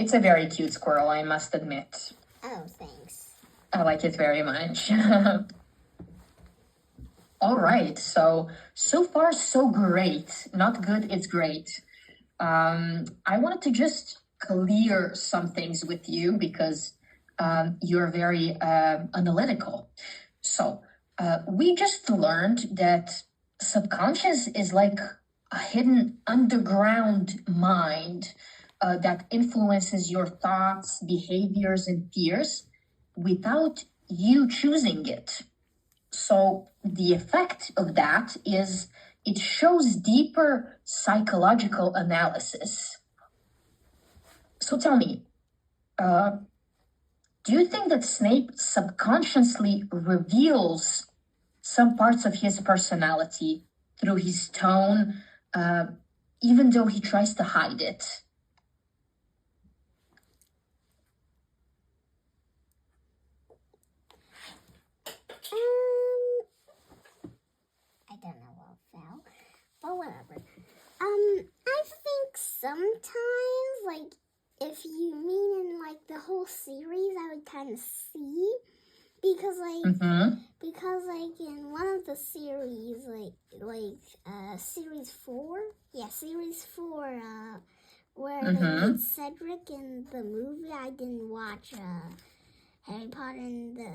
It's a very cute squirrel, I must admit. Oh, thanks. I like it very much. All right, so far so great. Not good, it's great. I wanted to just clear some things with you because you're very analytical. So we just learned that subconscious is like a hidden underground mind that influences your thoughts, behaviors, and fears without you choosing it. So the effect of that is it shows deeper psychological analysis. So tell me, do you think that Snape subconsciously reveals some parts of his personality through his tone, even though he tries to hide it? I don't know what fell, but whatever. I think sometimes, like, if you mean in, like, the whole series, I would kind of see, because, like, in one of the series, series 4, where they meet Cedric in the movie. I didn't watch, Harry Potter and the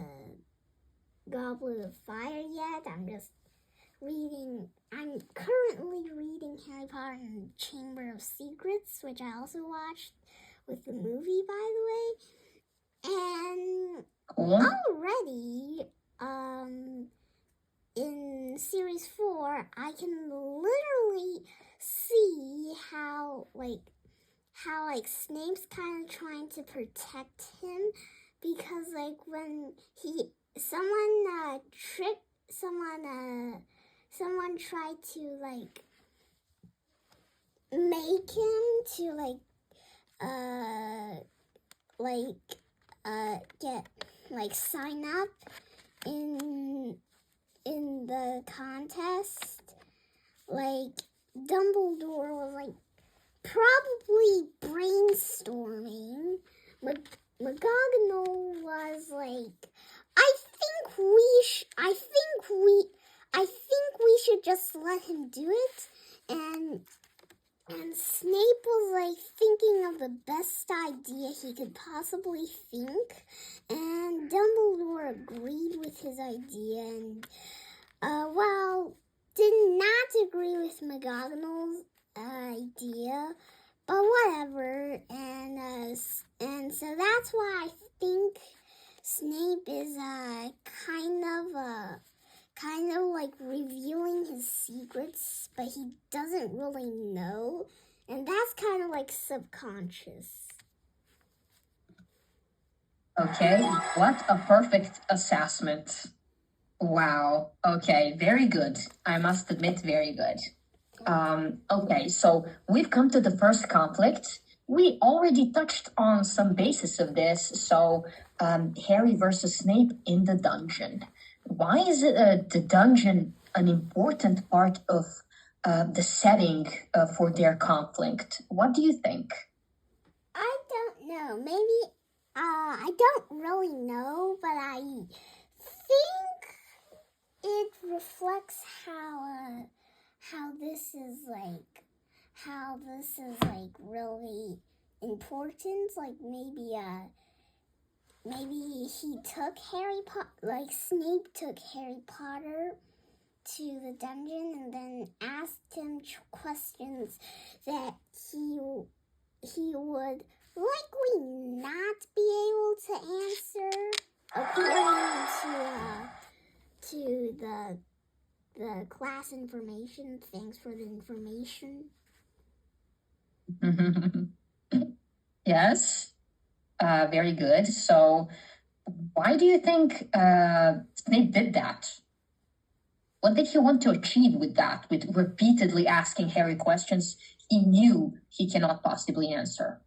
Goblet of Fire yet. I'm currently reading Harry Potter and the Chamber of Secrets, which I also watched with the movie, by the way. And already, in series 4, I can literally see how Snape's kind of trying to protect him, because, like, when someone tried to, like, make him to, get, like, sign up in the contest. Like, Dumbledore was, like, probably brainstorming. McGonagall was like, I think we should just let him do it. And Snape was, like, thinking of the best idea he could possibly think, and Dumbledore agreed with his idea, and did not agree with McGonagall's idea, but whatever. And so that's why I think Snape is kind of like revealing his secrets, but he doesn't really know, and that's kind of like subconscious. Okay, what a perfect assessment. Wow. Okay, very good. I must admit, very good. Okay, so we've come to the first conflict. We already touched on some basis of this. So Harry versus Snape in the dungeon. Why is the dungeon an important part of the setting for their conflict? What do you think? I don't know. Maybe I don't really know, but I think it reflects how this is really important. Like, maybe he took Snape took Harry Potter to the dungeon and then asked him questions that he would likely not be able to answer, according to the class information. Thanks for the information. Yes, very good. So why do you think Snape did that? What did he want to achieve with that, with repeatedly asking Harry questions he knew he cannot possibly answer?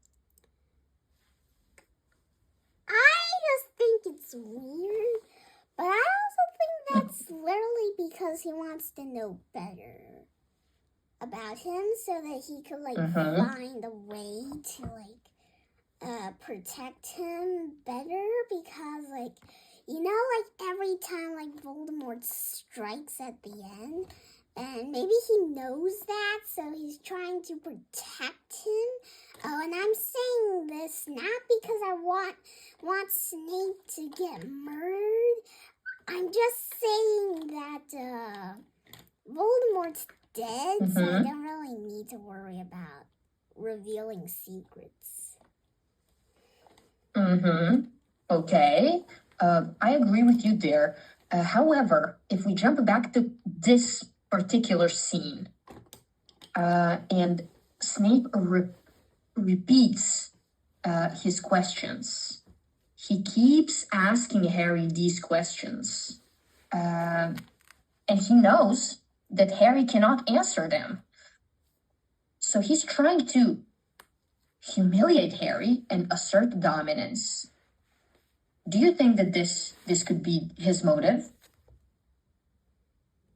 I just think it's weird, but I also think that's literally because he wants to know better about him, so that he could find a way to protect him better because, like, every time, like, Voldemort strikes at the end, and maybe he knows that, so he's trying to protect him. Oh, and I'm saying this not because I want Snape to get murdered. I'm just saying that Voldemort's dead, so I don't really need to worry about revealing secrets. Okay. I agree with you there. However, if we jump back to this particular scene, and Snape repeats his questions. He keeps asking Harry these questions. And he knows that Harry cannot answer them. So he's trying to humiliate Harry and assert dominance. Do you think that this could be his motive?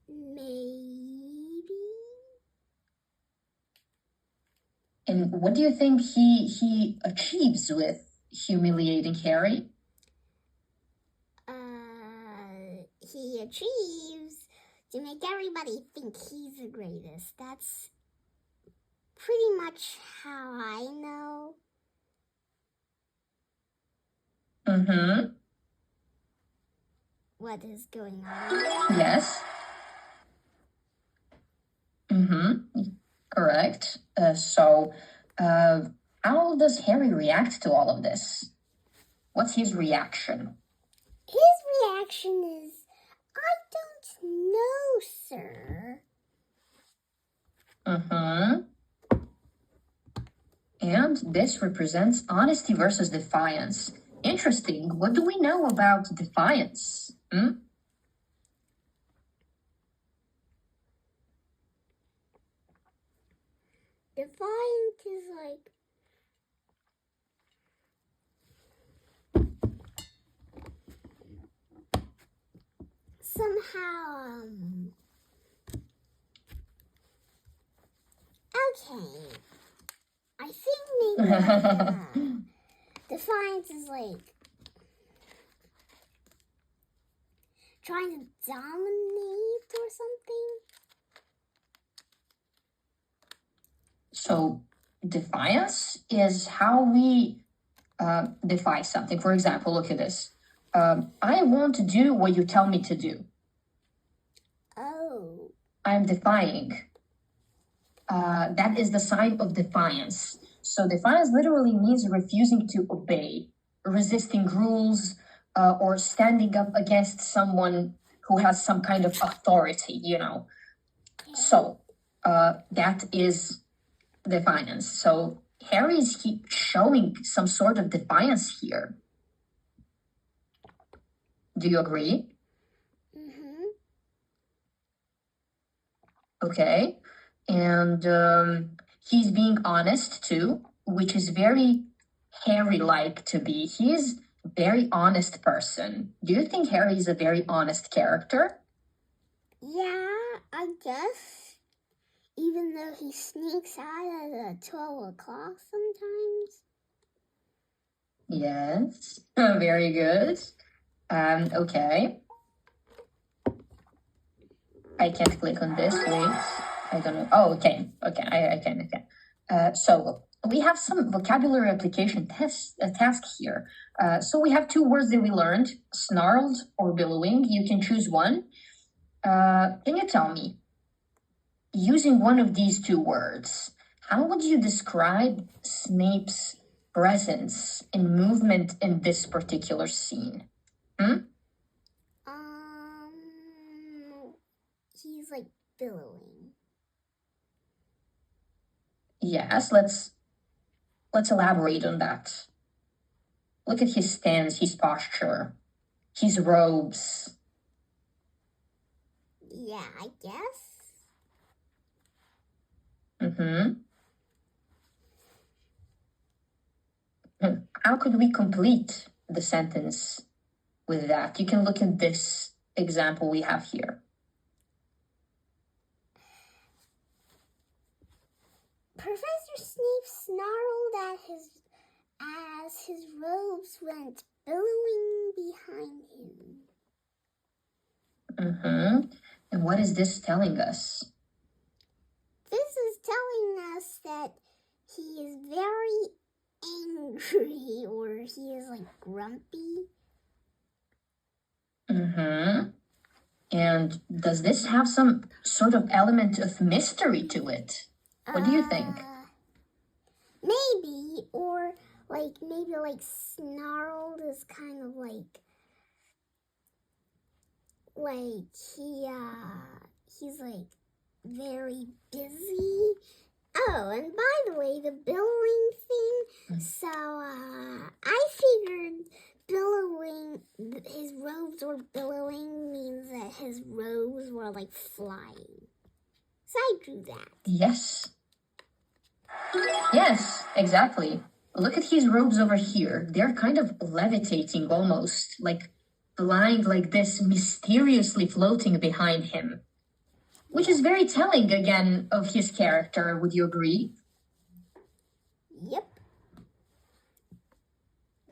Maybe. And what do you think he achieves with humiliating Harry? He achieves to make everybody think he's the greatest. That's pretty much how I know. What is going on? Yes. Correct. So, how does Harry react to all of this? What's his reaction? His reaction is, I don't know, sir. And this represents honesty versus defiance. Interesting. What do we know about defiance? Defiant is like somehow, okay. I think maybe defiance is like trying to dominate or something. So, defiance is how we defy something. For example, look at this. I won't do what you tell me to do. Oh. I'm defying. That is the sign of defiance. So defiance literally means refusing to obey, resisting rules, or standing up against someone who has some kind of authority, So that is defiance. So Harry is showing some sort of defiance here. Do you agree? Okay. And he's being honest too, which is very Harry-like to be. He's a very honest person. Do you think Harry is a very honest character? Yeah, I guess. Even though he sneaks out at 12 o'clock sometimes. Yes, very good. Okay. I can't click on this, wait. I don't know. Oh, okay. Okay, I can. So we have some vocabulary application task here. So we have two words that we learned, snarled or billowing. You can choose one. Can you tell me, using one of these two words, how would you describe Snape's presence and movement in this particular scene? He's like billowing. Yes, let's elaborate on that. Look at his stance, his posture, his robes. Yeah, I guess. How could we complete the sentence with that? You can look at this example we have here. Professor Snape snarled his robes went billowing behind him. And what is this telling us? This is telling us that he is very angry, or he is like grumpy. And does this have some sort of element of mystery to it? What do you think? Maybe, or maybe Snarled is kind of like he's like very busy. Oh, and by the way, the billowing thing, so I figured billowing, his robes were billowing means that his robes were like flying. So I drew that. Yes, exactly. Look at his robes over here. They're kind of levitating almost, like flying like this, mysteriously floating behind him. Which is very telling, again, of his character. Would you agree? Yep.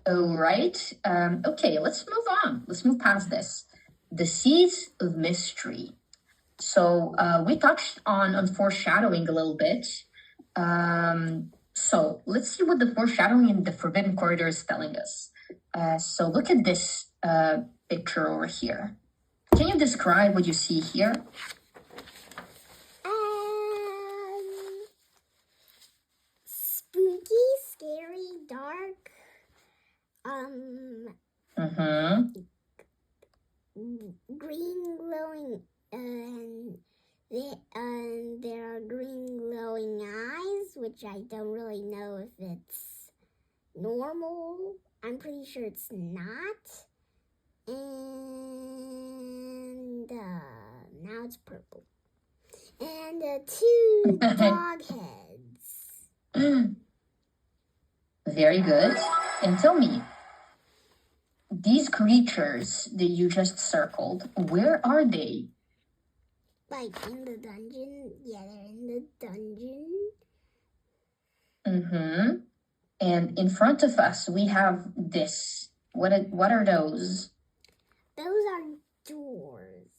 All right. Okay, let's move on. Let's move past this. The Seeds of Mystery. So we touched on foreshadowing a little bit. So let's see what the foreshadowing in the Forbidden Corridor is telling us. So look at this picture over here. Can you describe what you see here? Spooky, scary, dark. Green glowing, and there are green glowing eyes, which I don't really know if it's normal. I'm pretty sure it's not. And now it's purple. And 2 dog heads. Very good. And tell me, these creatures that you just circled, where are they? Like in the dungeon? Yeah, they're in the dungeon. And in front of us, we have this. What are those? Those are doors.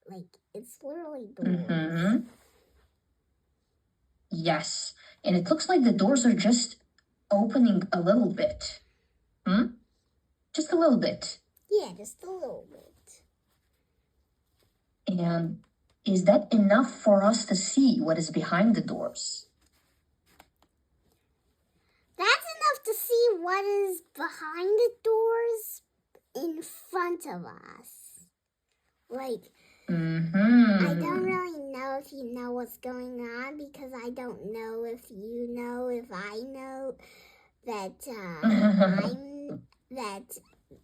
Like, it's literally doors. Yes. And it looks like the doors are just opening a little bit. Just a little bit. Yeah, just a little bit. And is that enough for us to see what is behind the doors? That's enough to see what is behind the doors in front of us. Like, I don't really know if you know what's going on, because I don't know if you know, if I know that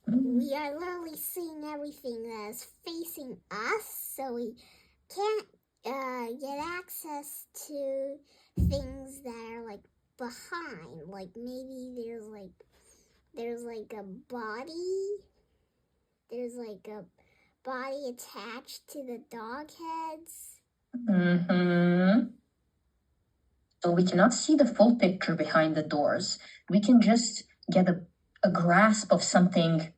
we are literally seeing everything that is facing us, so we can't get access to things that are like behind. Like maybe there's like a body. There's like a body attached to the dog heads. So we cannot see the full picture behind the doors. We can just get a grasp of something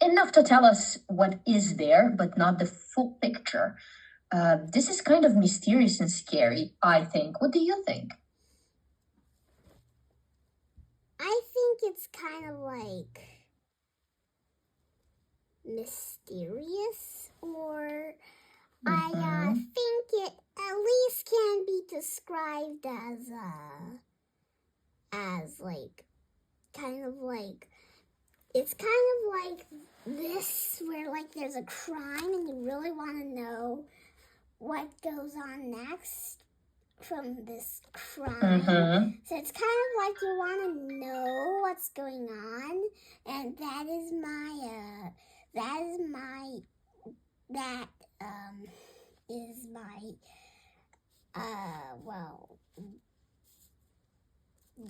enough to tell us what is there, but not the full picture. This is kind of mysterious and scary, I think. What do you think? I think it's kind of like mysterious, or I think it at least can be described as like kind of like, it's kind of like this, where like there's a crime and you really want to know what goes on next from this crime. So it's kind of like you want to know what's going on, and that is my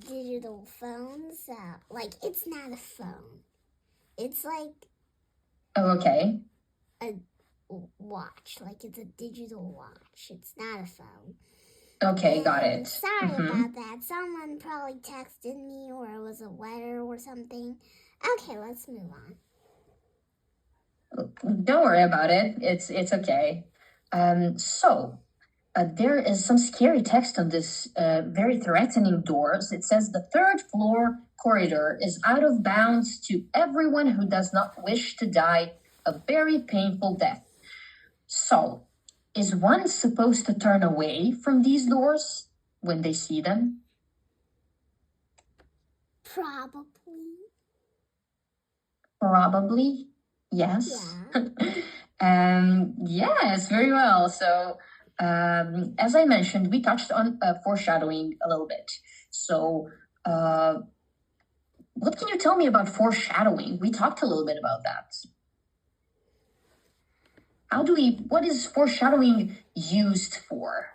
digital phones. Like, it's not a phone. It's like Okay. a watch. Like, it's a digital watch. It's not a phone. Okay, got And it. sorry Mm-hmm. about that. Someone probably texted me or it was a letter or something. Okay, let's move on. Don't worry about it. It's okay. So there is some scary text on this very threatening doors. It says the third floor corridor is out of bounds to everyone who does not wish to die a very painful death. So, is one supposed to turn away from these doors when they see them? Probably. Probably, yes. Yes, very well. So, as I mentioned, we touched on foreshadowing a little bit. So, what can you tell me about foreshadowing? We talked a little bit about that. What is foreshadowing used for?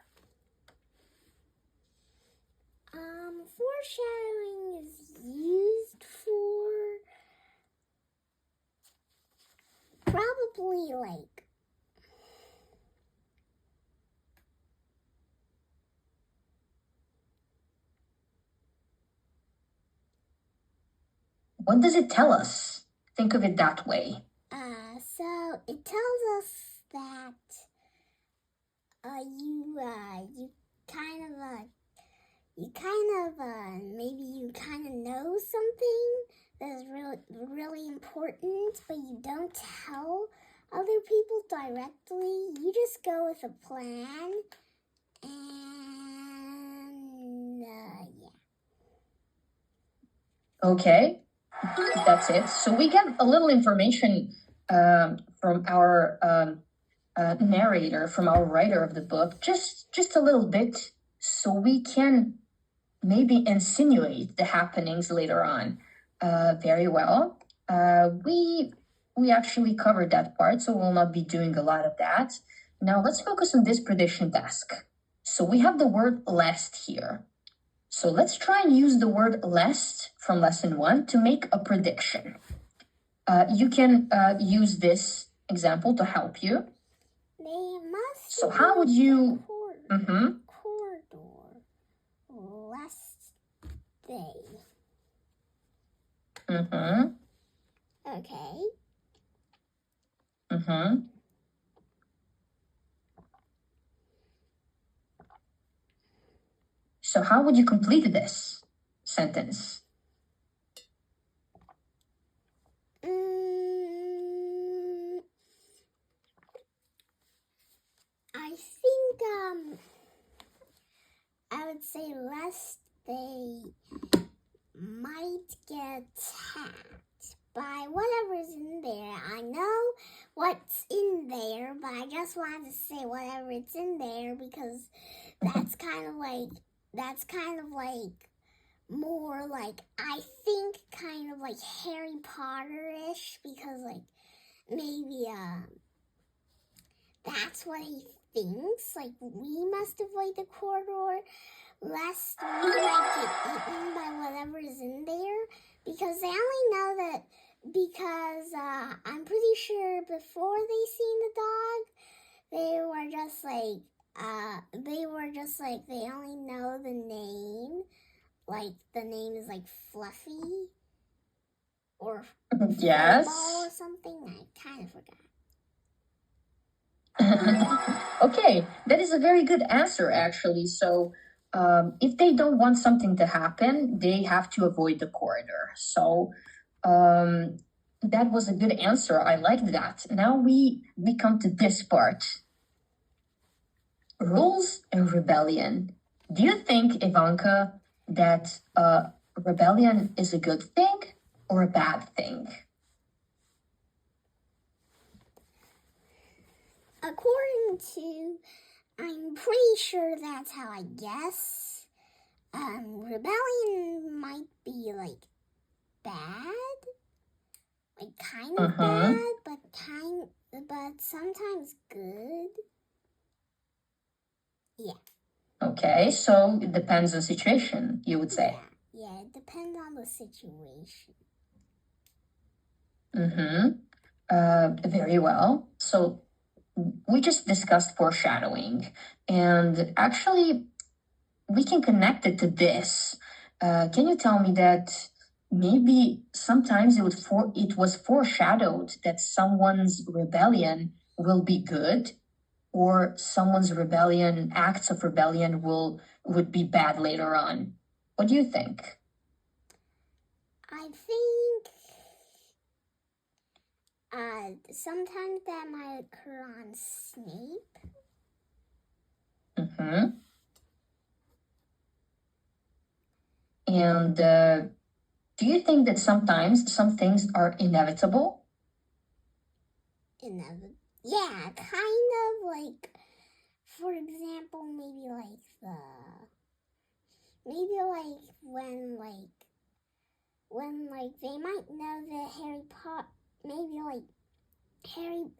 Foreshadowing is used for probably like What does it tell us? Think of it that way. so it tells us that maybe you kind of know something that's really important, but you don't tell other people directly. You just go with a plan, and yeah. Okay, that's it. So we get a little information from our narrator, from our writer of the book, just a little bit, so we can maybe insinuate the happenings later on. Very well. We actually covered that part, so we'll not be doing a lot of that. Now let's focus on this prediction task. So we have the word lest here. So let's try and use the word lest from lesson 1 to make a prediction. You can use this example to help you. They must. So how would you? Corridor lest they. Okay. So how would you complete this sentence? I think I would say lest they might get attacked by whatever's in there. I know what's in there, but I just wanted to say whatever it's in there because that's kind of like more like, I think, kind of like Harry Potter-ish, because like maybe that's what he thinks. Like, we must avoid the corridor lest we might get eaten by whatever is in there, because they only know that because I'm pretty sure before they seen the dog, they were just like they only know the name, like the name is like Fluffy or Yes. Football or something. I kind of forgot. Okay, that is a very good answer, actually. So if they don't want something to happen, they have to avoid the corridor. So that was a good answer. I liked that. Now we come to this part. Rules and rebellion. Do you think, Ivanka, that rebellion is a good thing or a bad thing? According to, I'm pretty sure that's how I guess. Rebellion might be like bad, like kind of bad, but sometimes good. Yeah. Okay, so it depends on situation, you would say. Yeah, it depends on the situation. Very well. So we just discussed foreshadowing, and actually we can connect it to this. Can you tell me that maybe sometimes it was foreshadowed that someone's rebellion will be good, or someone's acts of rebellion would be bad later on? What do you think? I think sometimes that might occur on Snape. Mm-hmm. And do you think that sometimes some things are inevitable? Yeah, kind of like, for example, maybe like when they might know that Harry Potter, maybe like Harry,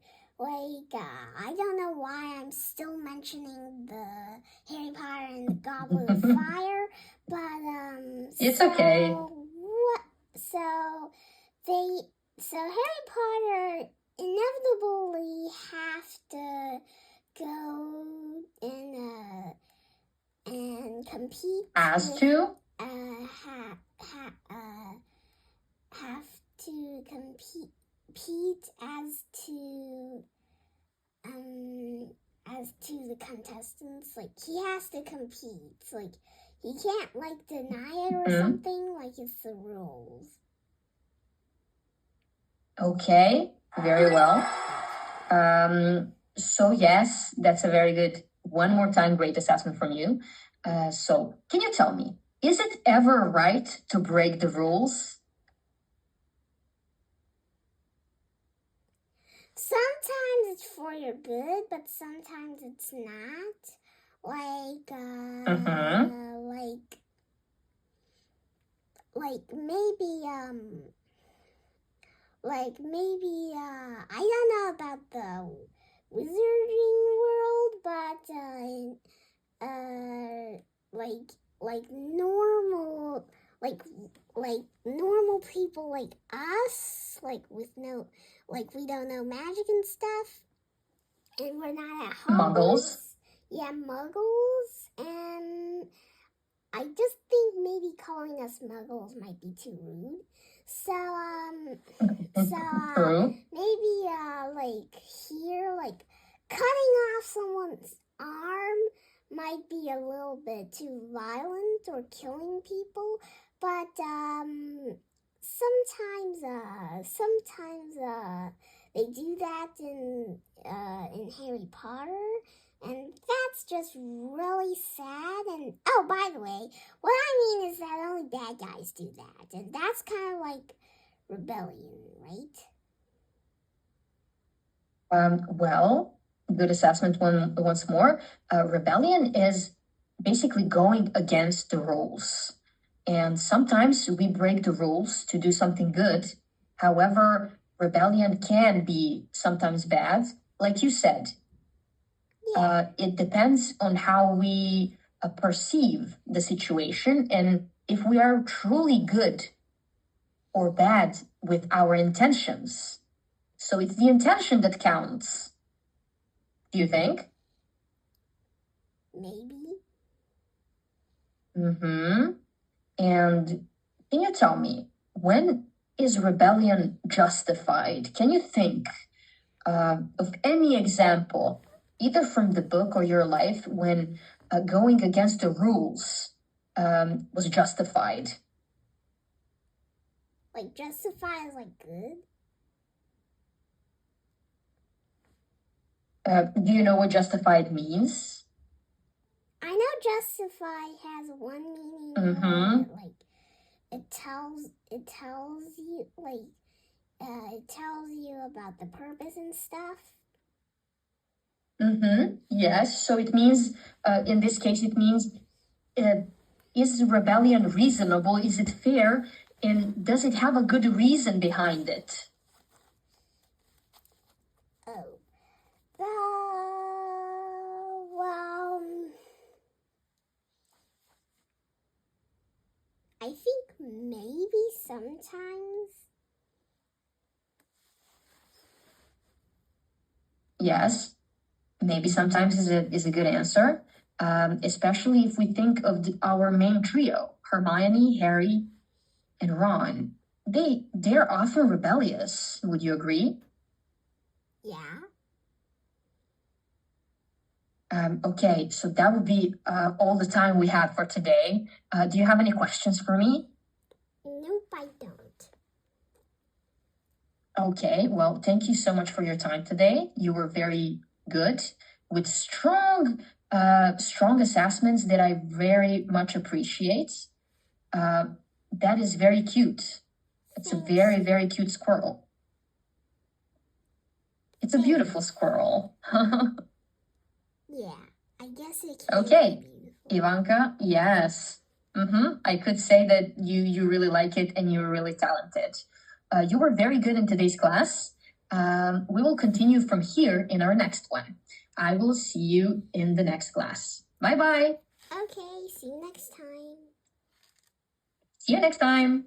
I don't know why I'm still mentioning the Harry Potter and the Goblet of Fire, but It's okay. So Harry Potter inevitably have to go and compete. Has to? Have to compete as to the contestants. Like, he has to compete. Like, he can't like deny it or something. Like, it's the rules. Okay, very well. So yes, that's a very good, one more time, great assessment from you. So can you tell me, is it ever right to break the rules? Sometimes it's for your good, but sometimes it's not. Maybe I don't know about the wizarding world, but normal people like us, like with no, like we don't know magic and stuff, and we're not at Hogwarts. Muggles. Yeah, muggles, and I just think maybe calling us muggles might be too rude. So, True. maybe, like, cutting off someone's arm might be a little bit too violent, or killing people, but, sometimes they do that in Harry Potter, and that's just really sad. And, oh, by the way, what I mean is that only bad guys do that, and that's kind of like rebellion, right? Well, good assessment once more. Rebellion is basically going against the rules. And sometimes we break the rules to do something good. However, rebellion can be sometimes bad, like you said. Yeah. It depends on how we perceive the situation, and if we are truly good or bad with our intentions. So it's the intention that counts. Do you think? Maybe. And can you tell me, when is rebellion justified? Can you think of any example, either from the book or your life, when going against the rules was justified? Like, justify is like good? Do you know what justified means? I know justify has one meaning. Like, it tells you about the purpose and stuff. Yes, so it means, in this case, it means, is rebellion reasonable? Is it fair? And does it have a good reason behind it? Oh. Well, I think maybe sometimes. Yes, maybe sometimes is a good answer. especially if we think of our main trio, Hermione, Harry, and Ron. They're often rebellious. Would you agree? Yeah. Okay, so that would be all the time we have for today. Do you have any questions for me? Nope, I don't. Okay, well, thank you so much for your time today. You were very good with strong assessments that I very much appreciate. That is very cute. It's a Thanks. very, very cute squirrel. It's a beautiful squirrel. Yeah, I guess it can Okay, be beautiful. Ivanka, yes. I could say that you really like it and you're really talented. You were very good in today's class. We will continue from here in our next one. I will see you in the next class. Bye-bye. Okay, see you next time. See you next time.